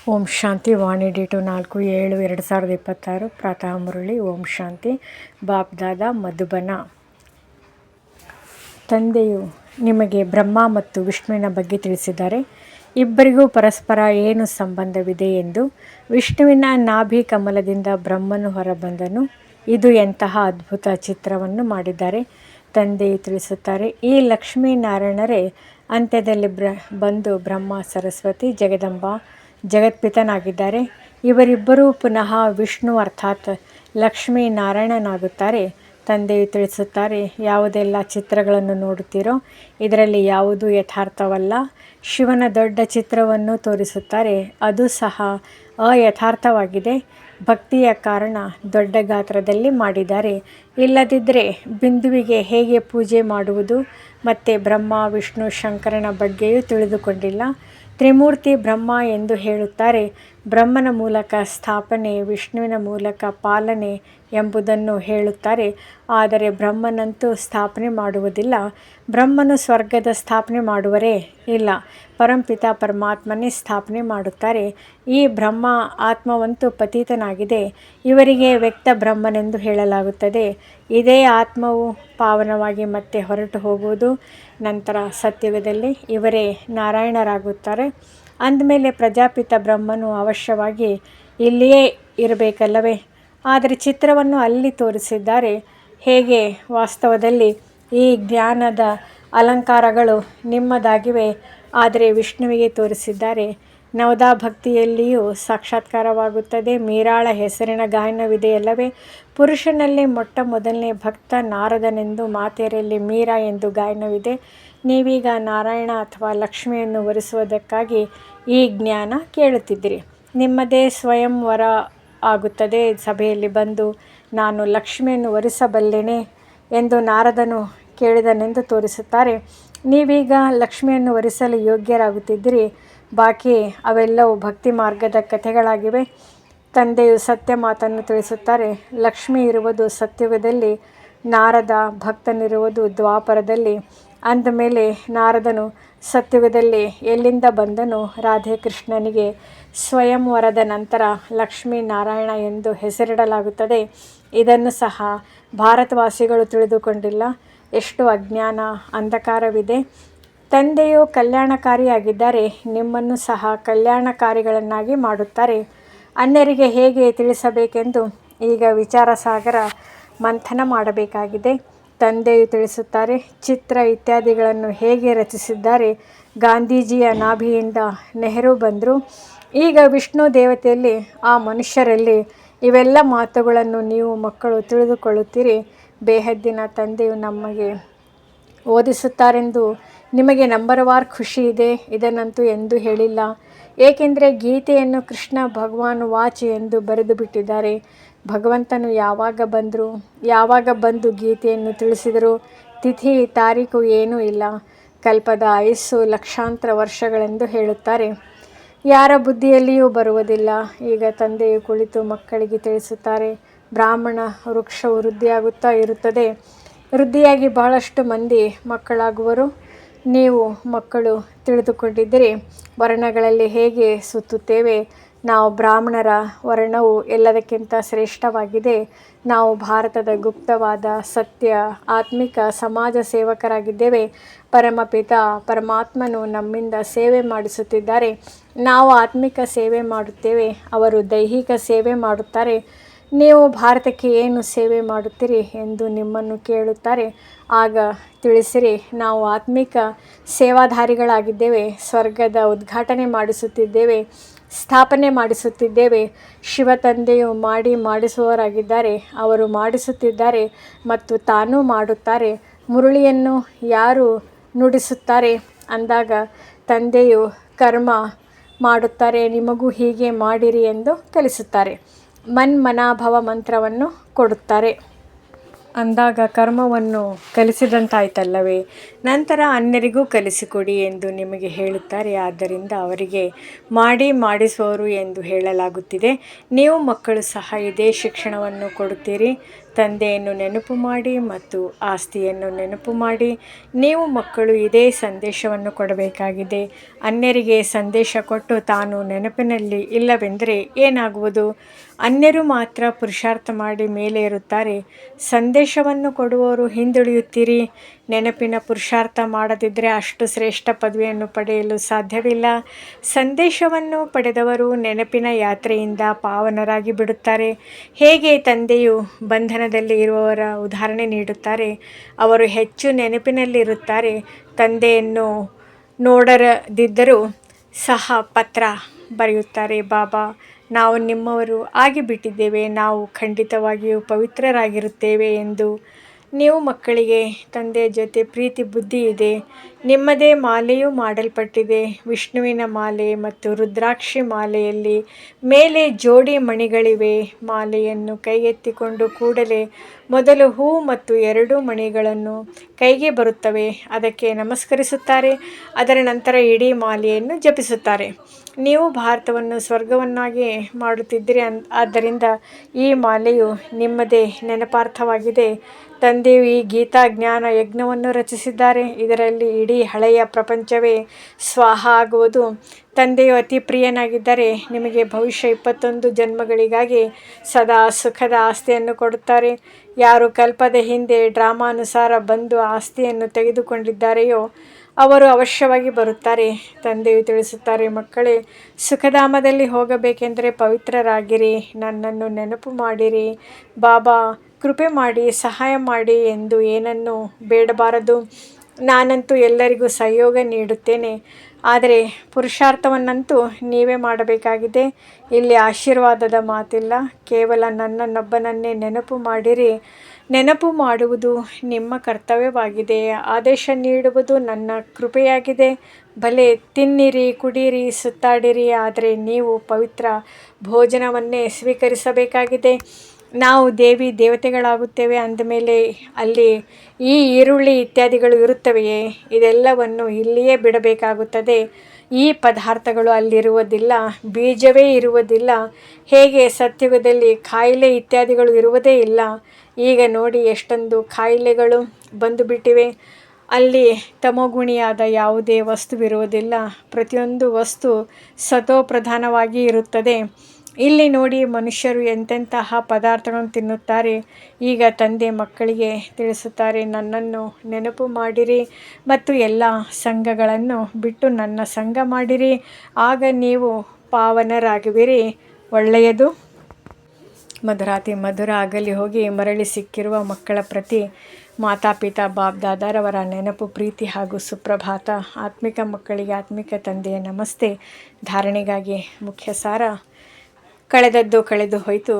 ಓಂ ಶಾಂತಿ. ವಾಣಿ date 4/7/2026 ಪ್ರಾತಃ ಮುರಳಿ. ಓಂ ಶಾಂತಿ. ಬಾಪ್ದಾದ ಮಧುಬನ. ತಂದೆಯು ನಿಮಗೆ ಬ್ರಹ್ಮ ಮತ್ತು ವಿಷ್ಣುವಿನ ಬಗ್ಗೆ ತಿಳಿಸಿದ್ದಾರೆ. ಇಬ್ಬರಿಗೂ ಪರಸ್ಪರ ಏನು ಸಂಬಂಧವಿದೆ ಎಂದು. ವಿಷ್ಣುವಿನ ನಾಭಿ ಕಮಲದಿಂದ ಬ್ರಹ್ಮನು ಹೊರಬಂದನು. ಇದು ಎಂತಹ ಅದ್ಭುತ ಚಿತ್ರವನ್ನು ಮಾಡಿದ್ದಾರೆ. ತಂದೆಯು ತಿಳಿಸುತ್ತಾರೆ, ಈ ಲಕ್ಷ್ಮೀನಾರಾಯಣರೇ ಅಂತ್ಯದಲ್ಲಿ ಬಂದು ಬ್ರಹ್ಮ, ಸರಸ್ವತಿ, ಜಗದಂಬ, ಜಗತ್ಪಿತನಾಗಿದ್ದಾರೆ. ಇವರಿಬ್ಬರೂ ಪುನಃ ವಿಷ್ಣು ಅರ್ಥಾತ್ ಲಕ್ಷ್ಮೀನಾರಾಯಣನಾಗುತ್ತಾರೆ. ತಂದೆಯು ತಿಳಿಸುತ್ತಾರೆ, ಯಾವುದೆಲ್ಲ ಚಿತ್ರಗಳನ್ನು ನೋಡುತ್ತೀರೋ ಇದರಲ್ಲಿ ಯಾವುದೂ ಯಥಾರ್ಥವಲ್ಲ. ಶಿವನ ದೊಡ್ಡ ಚಿತ್ರವನ್ನು ತೋರಿಸುತ್ತಾರೆ, ಅದು ಸಹ ಅಯಥಾರ್ಥವಾಗಿದೆ. ಭಕ್ತಿಯ ಕಾರಣ ದೊಡ್ಡ ಗಾತ್ರದಲ್ಲಿ ಮಾಡಿದ್ದಾರೆ. ಇಲ್ಲದಿದ್ದರೆ ಬಿಂದುವಿಗೆ ಹೇಗೆ ಪೂಜೆ ಮಾಡುವುದು? ಮತ್ತು ಬ್ರಹ್ಮ, ವಿಷ್ಣು, ಶಂಕರನ ಬಗ್ಗೆಯೂ ತಿಳಿದುಕೊಂಡಿಲ್ಲ. ತ್ರಿಮೂರ್ತಿ ಬ್ರಹ್ಮ ಎಂದು ಹೇಳುತ್ತಾರೆ. ಬ್ರಹ್ಮನ ಮೂಲಕ ಸ್ಥಾಪನೆ, ವಿಷ್ಣುವಿನ ಮೂಲಕ ಪಾಲನೆ ಎಂಬುದನ್ನು ಹೇಳುತ್ತಾರೆ. ಆದರೆ ಬ್ರಹ್ಮನಂತೂ ಸ್ಥಾಪನೆ ಮಾಡುವುದಿಲ್ಲ. ಬ್ರಹ್ಮನು ಸ್ವರ್ಗದ ಸ್ಥಾಪನೆ ಮಾಡುವರೇ? ಇಲ್ಲ, ಪರಂಪಿತ ಪರಮಾತ್ಮನೇ ಸ್ಥಾಪನೆ ಮಾಡುತ್ತಾರೆ. ಈ ಬ್ರಹ್ಮ ಆತ್ಮವಂತೂ ಪತಿತನಾಗಿದೆ. ಇವರಿಗೆ ವ್ಯಕ್ತ ಬ್ರಹ್ಮನೆಂದು ಹೇಳಲಾಗುತ್ತದೆ. ಇದೇ ಆತ್ಮವು ಪಾವನವಾಗಿ ಮತ್ತೆ ಹೊರಟು ಹೋಗುವುದು. ನಂತರ ಸತ್ಯುಗದಲ್ಲಿ ಇವರೇ ನಾರಾಯಣರಾಗುತ್ತಾರೆ. ಅಂದಮೇಲೆ ಪ್ರಜಾಪಿತ ಬ್ರಹ್ಮನು ಅವಶ್ಯವಾಗಿ ಇಲ್ಲಿಯೇ ಇರಬೇಕಲ್ಲವೇ? ಆದರೆ ಚಿತ್ರವನ್ನು ಅಲ್ಲಿ ತೋರಿಸಿದ್ದಾರೆ. ಹೇಗೆ? ವಾಸ್ತವದಲ್ಲಿ ಈ ಜ್ಞಾನದ ಅಲಂಕಾರಗಳು ನಿಮ್ಮದಾಗಿವೆ, ಆದರೆ ವಿಷ್ಣುವಿಗೆ ತೋರಿಸಿದ್ದಾರೆ. ನವದಾ ಭಕ್ತಿಯಲ್ಲಿಯೂ ಸಾಕ್ಷಾತ್ಕಾರವಾಗುತ್ತದೆ. ಮೀರಾಳ ಹೆಸರಿನ ಗಾಯನವಿದೆಯಲ್ಲವೇ? ಪುರುಷನಲ್ಲಿ ಮೊಟ್ಟ ಮೊದಲನೇ ಭಕ್ತ ನಾರದನೆಂದು, ಮಾತೆಯರಲ್ಲಿ ಮೀರಾ ಎಂದು ಗಾಯನವಿದೆ. ನೀವೀಗ ನಾರಾಯಣ ಅಥವಾ ಲಕ್ಷ್ಮಿಯನ್ನು ವರಿಸುವುದಕ್ಕಾಗಿ ಈ ಜ್ಞಾನ ಕೇಳುತ್ತಿದ್ದೀರಿ. ನಿಮ್ಮದೇ ಸ್ವಯಂವರ ಆಗುತ್ತದೆ. ಸಭೆಯಲ್ಲಿ ಬಂದು ನಾನು ಲಕ್ಷ್ಮಿಯನ್ನು ವರಿಸಬಲ್ಲೆನೆ ಎಂದು ನಾರದನು ಕೇಳಿದನೆಂದು ತೋರಿಸುತ್ತಾರೆ. ನೀವೀಗ ಲಕ್ಷ್ಮಿಯನ್ನು ವರಿಸಲು ಯೋಗ್ಯರಾಗುತ್ತಿದ್ದೀರಿ. ಬಾಕಿ ಅವೆಲ್ಲವೂ ಭಕ್ತಿ ಮಾರ್ಗದ ಕಥೆಗಳಾಗಿವೆ. ತಂದೆಯು ಸತ್ಯ ಮಾತನ್ನು ತಿಳಿಸುತ್ತಾರೆ. ಲಕ್ಷ್ಮಿ ಇರುವುದು ಸತ್ಯುಗದಲ್ಲಿ, ನಾರದ ಭಕ್ತನಿರುವುದು ದ್ವಾಪರದಲ್ಲಿ. ಅಂದಮೇಲೆ ನಾರದನು ಸತ್ಯುಗದಲ್ಲಿ ಎಲ್ಲಿಂದ ಬಂದನು? ರಾಧೇಕೃಷ್ಣನಿಗೆ ಸ್ವಯಂವರದ ನಂತರ ಲಕ್ಷ್ಮೀನಾರಾಯಣ ಎಂದು ಹೆಸರಿಡಲಾಗುತ್ತದೆ. ಇದನ್ನು ಸಹ ಭಾರತವಾಸಿಗಳು ತಿಳಿದುಕೊಂಡಿಲ್ಲ. ಎಷ್ಟು ಅಜ್ಞಾನ, ಅಂಧಕಾರವಿದೆ. ತಂದೆಯು ಕಲ್ಯಾಣಕಾರಿಯಾಗಿದ್ದಾರೆ. ನಿಮ್ಮನ್ನು ಸಹ ಕಲ್ಯಾಣಕಾರಿಗಳನ್ನಾಗಿ ಮಾಡುತ್ತಾರೆ. ಅನ್ಯರಿಗೆ ಹೇಗೆ ತಿಳಿಸಬೇಕೆಂದು ಈಗ ವಿಚಾರಸಾಗರ ಮಂಥನ ಮಾಡಬೇಕಾಗಿದೆ. ತಂದೆಯು ತಿಳಿಸುತ್ತಾರೆ, ಚಿತ್ರ ಇತ್ಯಾದಿಗಳನ್ನು ಹೇಗೆ ರಚಿಸಿದ್ದಾರೆ. ಗಾಂಧೀಜಿಯ ನಾಭಿಯಿಂದ ನೆಹರು ಬಂದರು. ಈಗ ವಿಷ್ಣು ದೇವತೆಯಲ್ಲಿ, ಆ ಮನುಷ್ಯರಲ್ಲಿ ಇವೆಲ್ಲ ಮಾತುಗಳನ್ನು ನೀವು ಮಕ್ಕಳು ತಿಳಿದುಕೊಳ್ಳುತ್ತೀರಿ. ಬೇಹದ್ದಿನ ತಂದೆಯು ನಮಗೆ ಓದಿಸುತ್ತಾರೆಂದು ನಿಮಗೆ ನಂಬರವಾರ್ ಖುಷಿ ಇದೆ. ಇದನ್ನಂತೂ ಎಂದೂ ಹೇಳಿಲ್ಲ. ಏಕೆಂದರೆ ಗೀತೆಯನ್ನು ಕೃಷ್ಣ ಭಗವಾನ್ ವಾಚ್ ಎಂದು ಬರೆದು ಬಿಟ್ಟಿದ್ದಾರೆ. ಭಗವಂತನು ಯಾವಾಗ ಬಂದರು, ಯಾವಾಗ ಬಂದು ಗೀತೆಯನ್ನು ತಿಳಿಸಿದರು? ತಿಥಿ ತಾರೀಕು ಏನೂ ಇಲ್ಲ. ಕಲ್ಪದ ಆಯುಸ್ಸು ಲಕ್ಷಾಂತರ ವರ್ಷಗಳೆಂದು ಹೇಳುತ್ತಾರೆ. ಯಾರ ಬುದ್ಧಿಯಲ್ಲಿಯೂ ಬರುವುದಿಲ್ಲ. ಈಗ ತಂದೆಯು ಕುಳಿತು ಮಕ್ಕಳಿಗೆ ತಿಳಿಸುತ್ತಾರೆ. ಬ್ರಾಹ್ಮಣ ವೃಕ್ಷವು ವೃದ್ಧಿಯಾಗುತ್ತಾ ಇರುತ್ತದೆ. ವೃದ್ಧಿಯಾಗಿ ಬಹಳಷ್ಟು ಮಂದಿ ಮಕ್ಕಳಾಗುವರು. ನೀವು ಮಕ್ಕಳು ತಿಳಿದುಕೊಂಡಿದ್ದೀರಿ. ವರ್ಣಗಳಲ್ಲಿ ಹೇಗೆ ಸುತ್ತುತ್ತೇವೆ. ನಾವು ಬ್ರಾಹ್ಮಣರ ವರ್ಣವು ಎಲ್ಲದಕ್ಕಿಂತ ಶ್ರೇಷ್ಠವಾಗಿದೆ. ನಾವು ಭಾರತದ ಗುಪ್ತವಾದ ಸತ್ಯ ಆತ್ಮಿಕ ಸಮಾಜ ಸೇವಕರಾಗಿದ್ದೇವೆ. ಪರಮಪಿತ ಪರಮಾತ್ಮನು ನಮ್ಮಿಂದ ಸೇವೆ ಮಾಡಿಸುತ್ತಿದ್ದಾರೆ. ನಾವು ಆತ್ಮಿಕ ಸೇವೆ ಮಾಡುತ್ತೇವೆ, ಅವರು ದೈಹಿಕ ಸೇವೆ ಮಾಡುತ್ತಾರೆ. ನೀವು ಭಾರತಕ್ಕೆ ಏನು ಸೇವೆ ಮಾಡುತ್ತೀರಿ ಎಂದು ನಿಮ್ಮನ್ನು ಕೇಳುತ್ತಾರೆ. ಆಗ ತಿಳಿಸಿರಿ, ನಾವು ಆತ್ಮಿಕ ಸೇವಾಧಾರಿಗಳಾಗಿದ್ದೇವೆ. ಸ್ವರ್ಗದ ಉದ್ಘಾಟನೆ ಮಾಡಿಸುತ್ತಿದ್ದೇವೆ, ಸ್ಥಾಪನೆ ಮಾಡಿಸುತ್ತಿದ್ದೇವೆ. ಶಿವ ತಂದೆಯು ಮಾಡಿಸುವವರಾಗಿದ್ದಾರೆ. ಅವರು ಮಾಡಿಸುತ್ತಿದ್ದಾರೆ ಮತ್ತು ತಾನೂ ಮಾಡುತ್ತಾರೆ. ಮುರಳಿಯನ್ನು ಯಾರು ನುಡಿಸುತ್ತಾರೆ ಅಂದಾಗ ತಂದೆಯು ಕರ್ಮ ಮಾಡುತ್ತಾರೆ. ನಿಮಗೂ ಹೀಗೆ ಮಾಡಿರಿ ಎಂದು ಕಲಿಸುತ್ತಾರೆ. ಮನ್ಮನಾಭವ ಮಂತ್ರವನ್ನು ಕೊಡುತ್ತಾರೆ. ಅಂದಾಗ ಕರ್ಮವನ್ನು ಕಲಿಸಿದಂತಾಯ್ತಲ್ಲವೇ? ನಂತರ ಅನ್ಯರಿಗೂ ಕಲಿಸಿಕೊಡಿ ಎಂದು ನಿಮಗೆ ಹೇಳುತ್ತಾರೆ. ಆದ್ದರಿಂದ ಅವರಿಗೆ ಮಾಡಿಸುವವರು ಎಂದು ಹೇಳಲಾಗುತ್ತಿದೆ. ನೀವು ಮಕ್ಕಳು ಸಹ ಇದೇ ಶಿಕ್ಷಣವನ್ನು ಕೊಡುತ್ತೀರಿ. ತಂದೆಯನ್ನು ನೆನಪು ಮಾಡಿ ಮತ್ತು ಆಸ್ತಿಯನ್ನು ನೆನಪು ಮಾಡಿ. ನೀವು ಮಕ್ಕಳು ಇದೇ ಸಂದೇಶವನ್ನು ಕೊಡಬೇಕಾಗಿದೆ. ಅನ್ಯರಿಗೆ ಸಂದೇಶ ಕೊಟ್ಟು ತಾನು ನೆನಪಿನಲ್ಲಿ ಇಲ್ಲವೆಂದರೆ ಏನಾಗುವುದು? ಅನ್ಯರು ಮಾತ್ರ ಪುರುಷಾರ್ಥ ಮಾಡಿ ಮೇಲೆ ಇರುತ್ತಾರೆ, ಸಂದೇಶವನ್ನು ಕೊಡುವವರು ಹಿಂದುಳಿಯುತ್ತೀರಿ. ನೆನಪಿನ ಪುರುಷಾರ್ಥ ಮಾಡದಿದ್ದರೆ ಅಷ್ಟು ಶ್ರೇಷ್ಠ ಪದವಿಯನ್ನು ಪಡೆಯಲು ಸಾಧ್ಯವಿಲ್ಲ. ಸಂದೇಶವನ್ನು ಪಡೆದವರು ನೆನಪಿನ ಯಾತ್ರೆಯಿಂದ ಪಾವನರಾಗಿ ಬಿಡುತ್ತಾರೆ. ಹೇಗೆ ತಂದೆಯು ಬಂಧನದಲ್ಲಿ ಇರುವವರ ಉದಾಹರಣೆ ನೀಡುತ್ತಾರೆ, ಅವರು ಹೆಚ್ಚು ನೆನಪಿನಲ್ಲಿರುತ್ತಾರೆ. ತಂದೆಯನ್ನು ನೋಡದಿದ್ದರೂ ಸಹ ಪತ್ರ ಬರೆಯುತ್ತಾರೆ, ಬಾಬಾ ನಾವು ನಿಮ್ಮವರು ಆಗಿಬಿಟ್ಟಿದ್ದೇವೆ, ನಾವು ಖಂಡಿತವಾಗಿಯೂ ಪವಿತ್ರರಾಗಿರುತ್ತೇವೆ ಎಂದು. ನೀವು ಮಕ್ಕಳಿಗೆ ತಂದೆಯ ಜೊತೆ ಪ್ರೀತಿ ಬುದ್ಧಿ ಇದೆ. ನಿಮ್ಮದೇ ಮಾಲೆಯೂ ಮಾಡಲ್ಪಟ್ಟಿದೆ. ವಿಷ್ಣುವಿನ ಮಾಲೆ ಮತ್ತು ರುದ್ರಾಕ್ಷಿ ಮಾಲೆಯಲ್ಲಿ ಮೇಲೆ ಜೋಡಿ ಮಣಿಗಳಿವೆ. ಮಾಲೆಯನ್ನು ಕೈಗೆತ್ತಿಕೊಂಡು ಕೂಡಲೇ ಮೊದಲು ಹೂ ಮತ್ತು 2 ಮಣಿಗಳನ್ನು ಕೈಗೆ ಬರುತ್ತವೆ, ಅದಕ್ಕೆ ನಮಸ್ಕರಿಸುತ್ತಾರೆ. ಅದರ ನಂತರ ಇಡೀ ಮಾಲೆಯನ್ನು ಜಪಿಸುತ್ತಾರೆ. ನೀವು ಭಾರತವನ್ನು ಸ್ವರ್ಗವನ್ನಾಗಿ ಮಾಡುತ್ತಿದ್ದೀರಿ, ಆದ್ದರಿಂದ ಈ ಮಾಲೆಯು ನಿಮ್ಮದೇ ನೆನಪಾರ್ಥವಾಗಿದೆ. ತಂದೆಯು ಈ ಗೀತಾ ಜ್ಞಾನ ಯಜ್ಞವನ್ನು ರಚಿಸಿದ್ದಾರೆ. ಇದರಲ್ಲಿ ಇಡೀ ಹಳೆಯ ಪ್ರಪಂಚವೇ ಸ್ವಾಹ ಆಗುವುದು. ತಂದೆಯು ಅತಿ ಪ್ರಿಯನಾಗಿದ್ದರೆ ನಿಮಗೆ ಭವಿಷ್ಯ 21 ಜನ್ಮಗಳಿಗಾಗಿ ಸದಾ ಸುಖದ ಆಸ್ತಿಯನ್ನು ಕೊಡುತ್ತಾರೆ. ಯಾರು ಕಲ್ಪದ ಹಿಂದೆ ಡ್ರಾಮಾನುಸಾರ ಬಂದು ಆಸ್ತಿಯನ್ನು ತೆಗೆದುಕೊಂಡಿದ್ದಾರೆಯೋ ಅವರು ಅವಶ್ಯವಾಗಿ ಬರುತ್ತಾರೆ. ತಂದೆಯು ತಿಳಿಸುತ್ತಾರೆ, ಮಕ್ಕಳೇ, ಸುಖಧಾಮದಲ್ಲಿ ಹೋಗಬೇಕೆಂದರೆ ಪವಿತ್ರರಾಗಿರಿ, ನನ್ನನ್ನು ನೆನಪು ಮಾಡಿರಿ. ಬಾಬಾ ಕೃಪೆ ಮಾಡಿ ಸಹಾಯ ಮಾಡಿ ಎಂದು ಏನನ್ನೂ ಬೇಡಬಾರದು. ನಾನಂತೂ ಎಲ್ಲರಿಗೂ ಸಹಯೋಗ ನೀಡುತ್ತೇನೆ, ಆದರೆ ಪುರುಷಾರ್ಥವನ್ನಂತೂ ನೀವೇ ಮಾಡಬೇಕಾಗಿದೆ. ಇಲ್ಲಿ ಆಶೀರ್ವಾದದ ಮಾತಿಲ್ಲ, ಕೇವಲ ನನ್ನನ್ನೊಬ್ಬನನ್ನೇ ನೆನಪು ಮಾಡಿರಿ. ನೆನಪು ಮಾಡುವುದು ನಿಮ್ಮ ಕರ್ತವ್ಯವಾಗಿದೆ, ಆದೇಶ ನೀಡುವುದು ನನ್ನ ಕೃಪೆಯಾಗಿದೆ. ಭಲೆ ತಿನ್ನಿರಿ, ಕುಡಿಯಿರಿ, ಸುತ್ತಾಡಿರಿ, ಆದರೆ ನೀವು ಪವಿತ್ರ ಭೋಜನವನ್ನೇ ಸ್ವೀಕರಿಸಬೇಕಾಗಿದೆ. ನಾವು ದೇವಿ ದೇವತೆಗಳಾಗುತ್ತೇವೆ ಅಂದಮೇಲೆ ಅಲ್ಲಿ ಈ ಈರುಳ್ಳಿ ಇತ್ಯಾದಿಗಳು ಇರುತ್ತವೆಯೇ? ಇದೆಲ್ಲವನ್ನು ಇಲ್ಲಿಯೇ ಬಿಡಬೇಕಾಗುತ್ತದೆ. ಈ ಪದಾರ್ಥಗಳು ಅಲ್ಲಿರುವುದಿಲ್ಲ, ಬೀಜವೇ ಇರುವುದಿಲ್ಲ. ಹೇಗೆ ಸತ್ಯುಗದಲ್ಲಿ ಕಾಯಿಲೆ ಇತ್ಯಾದಿಗಳು ಇರುವುದೇ ಇಲ್ಲ. ಈಗ ನೋಡಿ ಎಷ್ಟೊಂದು ಕಾಯಿಲೆಗಳು ಬಂದು ಬಿಟ್ಟಿವೆ. ಅಲ್ಲಿ ತಮೋಗುಣಿಯಾದ ಯಾವುದೇ ವಸ್ತುವಿರುವುದಿಲ್ಲ. ಪ್ರತಿಯೊಂದು ವಸ್ತು ಸತೋಪ್ರಧಾನವಾಗಿ ಇರುತ್ತದೆ. ಇಲ್ಲಿ ನೋಡಿ ಮನುಷ್ಯರು ಎಂತೆಂತಹ ಪದಾರ್ಥಗಳನ್ನು ತಿನ್ನುತ್ತಾರೆ. ಈಗ ತಂದೆ ಮಕ್ಕಳಿಗೆ ತಿಳಿಸುತ್ತಾರೆ, ನನ್ನನ್ನು ನೆನಪು ಮಾಡಿರಿ ಮತ್ತು ಎಲ್ಲ ಸಂಘಗಳನ್ನು ಬಿಟ್ಟು ನನ್ನ ಸಂಘ ಮಾಡಿರಿ, ಆಗ ನೀವು ಪಾವನರಾಗುವಿರಿ. ಒಳ್ಳೆಯದು. ಮಧುರಾತಿ ಮಧುರ ಆಗಲಿ ಹೋಗಿ ಮರಳಿ ಸಿಕ್ಕಿರುವ ಮಕ್ಕಳ ಪ್ರತಿ ಮಾತಾಪಿತಾ ಬಾಬ್ದಾದಾರವರ ನೆನಪು, ಪ್ರೀತಿ ಹಾಗೂ ಸುಪ್ರಭಾತ. ಆತ್ಮಿಕ ಮಕ್ಕಳಿಗೆ ಆತ್ಮಿಕ ತಂದೆಯ ನಮಸ್ತೆ. ಧಾರಣೆಗಾಗಿ ಮುಖ್ಯ ಸಾರ. ಕಳೆದದ್ದು ಕಳೆದು ಹೋಯಿತು.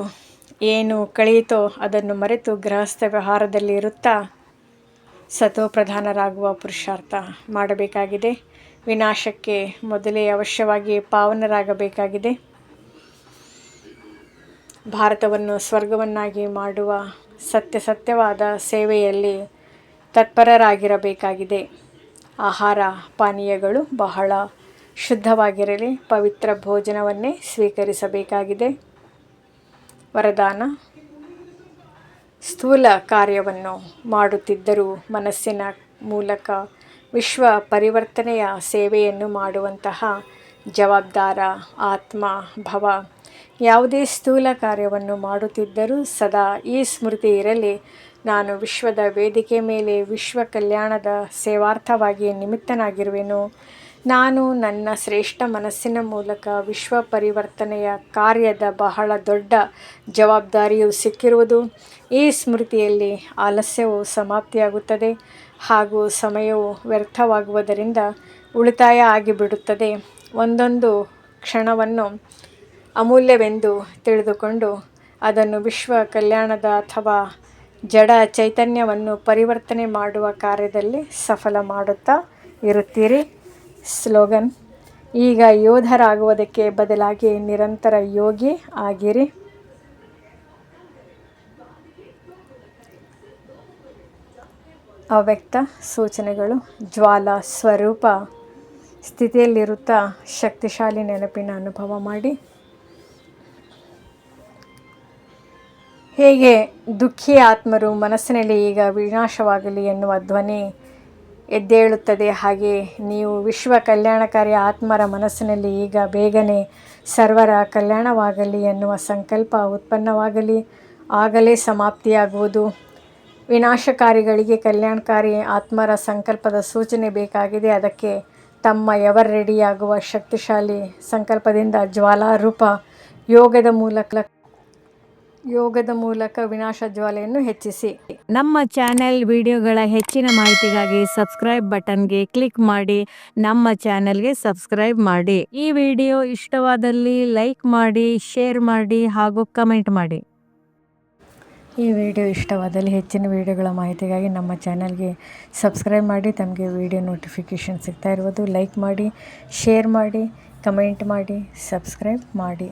ಏನು ಕಳೆಯಿತೋ ಅದನ್ನು ಮರೆತು ಗೃಹಸ್ಥ ವ್ಯವಹಾರದಲ್ಲಿ ಇರುತ್ತಾ ಸತೋಪ್ರಧಾನರಾಗುವ ಪುರುಷಾರ್ಥ ಮಾಡಬೇಕಾಗಿದೆ. ವಿನಾಶಕ್ಕೆ ಮೊದಲೇ ಅವಶ್ಯವಾಗಿ ಪಾವನರಾಗಬೇಕಾಗಿದೆ. ಭಾರತವನ್ನು ಸ್ವರ್ಗವನ್ನಾಗಿ ಮಾಡುವ ಸತ್ಯವಾದ ಸೇವೆಯಲ್ಲಿ ತತ್ಪರರಾಗಿರಬೇಕಾಗಿದೆ. ಆಹಾರ ಪಾನೀಯಗಳು ಬಹಳ ಶುದ್ಧವಾಗಿರಲಿ. ಪವಿತ್ರ ಭೋಜನವನ್ನೇ ಸ್ವೀಕರಿಸಬೇಕಾಗಿದೆ. ವರದಾನ: ಸ್ಥೂಲ ಕಾರ್ಯವನ್ನು ಮಾಡುತ್ತಿದ್ದರೂ ಮನಸ್ಸಿನ ಮೂಲಕ ವಿಶ್ವ ಪರಿವರ್ತನೆಯ ಸೇವೆಯನ್ನು ಮಾಡುವಂತಹ ಜವಾಬ್ದಾರ ಆತ್ಮ ಭವ. ಯಾವುದೇ ಸ್ಥೂಲ ಕಾರ್ಯವನ್ನು ಮಾಡುತ್ತಿದ್ದರೂ ಸದಾ ಈ ಸ್ಮೃತಿ ಇರಲಿ, ನಾನು ವಿಶ್ವದ ವೇದಿಕೆ ಮೇಲೆ ವಿಶ್ವ ಕಲ್ಯಾಣದ ಸೇವಾರ್ಥವಾಗಿ ನಿಮಿತ್ತನಾಗಿರುವೆನು. ನಾನು ನನ್ನ ಶ್ರೇಷ್ಠ ಮನಸ್ಸಿನ ಮೂಲಕ ವಿಶ್ವ ಪರಿವರ್ತನೆಯ ಕಾರ್ಯದ ಬಹಳ ದೊಡ್ಡ ಜವಾಬ್ದಾರಿಯು ಸಿಕ್ಕಿರುವುದು. ಈ ಸ್ಮೃತಿಯಲ್ಲಿ ಆಲಸ್ಯವು ಸಮಾಪ್ತಿಯಾಗುತ್ತದೆ ಹಾಗೂ ಸಮಯವು ವ್ಯರ್ಥವಾಗುವುದರಿಂದ ಉಳಿತಾಯ ಆಗಿಬಿಡುತ್ತದೆ. ಒಂದೊಂದು ಕ್ಷಣವನ್ನು ಅಮೂಲ್ಯವೆಂದು ತಿಳಿದುಕೊಂಡು ಅದನ್ನು ವಿಶ್ವ ಕಲ್ಯಾಣದ ಅಥವಾ ಜಡ ಚೈತನ್ಯವನ್ನು ಪರಿವರ್ತನೆ ಮಾಡುವ ಕಾರ್ಯದಲ್ಲಿ ಸಫಲ ಮಾಡುತ್ತಾ ಇರುತ್ತೀರಿ. ಸ್ಲೋಗನ್: ಈಗ ಯೋಧರಾಗುವುದಕ್ಕೆ ಬದಲಾಗಿ ನಿರಂತರ ಯೋಗಿ ಆಗಿರಿ. ಅವ್ಯಕ್ತ ಸೂಚನೆಗಳು: ಜ್ವಾಲಾ ಸ್ವರೂಪ ಸ್ಥಿತಿಯಲ್ಲಿರುತ್ತಾ ಶಕ್ತಿಶಾಲಿ ನೆನಪಿನ ಅನುಭವ ಮಾಡಿ. ಹೇಗೆ ದುಃಖಿ ಆತ್ಮರು ಮನಸ್ಸಿನಲ್ಲಿ ಈಗ ವಿನಾಶವಾಗಲಿ ಎನ್ನುವ ಧ್ವನಿ ಎದ್ದೇಳುತ್ತದೆ, ಹಾಗೆ ನೀವು ವಿಶ್ವ ಕಲ್ಯಾಣಕಾರಿ ಆತ್ಮರ ಮನಸ್ಸಿನಲ್ಲಿ ಈಗ ಬೇಗನೆ ಸರ್ವರ ಕಲ್ಯಾಣವಾಗಲಿ ಎನ್ನುವ ಸಂಕಲ್ಪ ಉತ್ಪನ್ನವಾಗಲಿ. ಆಗಲೇ ಸಮಾಪ್ತಿಯಾಗುವುದು. ವಿನಾಶಕಾರಿಗಳಿಗೆ ಕಲ್ಯಾಣಕಾರಿ ಆತ್ಮರ ಸಂಕಲ್ಪದ ಸೂಚನೆ ಬೇಕಾಗಿದೆ. ಅದಕ್ಕೆ ತಮ್ಮ ಎವರ್ ರೆಡಿಯಾಗುವ ಶಕ್ತಿಶಾಲಿ ಸಂಕಲ್ಪದಿಂದ ಜ್ವಾಲಾರೂಪ ಯೋಗದ ಮೂಲಕ ವಿನಾಶ ಜ್ವಾಲೆಯನ್ನು ಹೆಚ್ಚಿಸಿ. ನಮ್ಮ ಚಾನೆಲ್ ವಿಡಿಯೋಗಳ ಹೆಚ್ಚಿನ ಮಾಹಿತಿಗಾಗಿ ಸಬ್ಸ್ಕ್ರೈಬ್ ಬಟನ್ಗೆ ಕ್ಲಿಕ್ ಮಾಡಿ ನಮ್ಮ ಚಾನೆಲ್ಗೆ ಸಬ್ಸ್ಕ್ರೈಬ್ ಮಾಡಿ. ಈ ವಿಡಿಯೋ ಇಷ್ಟವಾದಲ್ಲಿ ಲೈಕ್ ಮಾಡಿ, ಶೇರ್ ಮಾಡಿ ಹಾಗೂ ಕಮೆಂಟ್ ಮಾಡಿ. ಈ ವಿಡಿಯೋ ಇಷ್ಟವಾದಲ್ಲಿ ಹೆಚ್ಚಿನ ವಿಡಿಯೋಗಳ ಮಾಹಿತಿಗಾಗಿ ನಮ್ಮ ಚಾನಲ್ಗೆ ಸಬ್ಸ್ಕ್ರೈಬ್ ಮಾಡಿ. ತಮಗೆ ವಿಡಿಯೋ ನೋಟಿಫಿಕೇಷನ್ ಸಿಗ್ತಾ ಇರುವುದು. ಲೈಕ್ ಮಾಡಿ, ಶೇರ್ ಮಾಡಿ, ಕಮೆಂಟ್ ಮಾಡಿ, ಸಬ್ಸ್ಕ್ರೈಬ್ ಮಾಡಿ.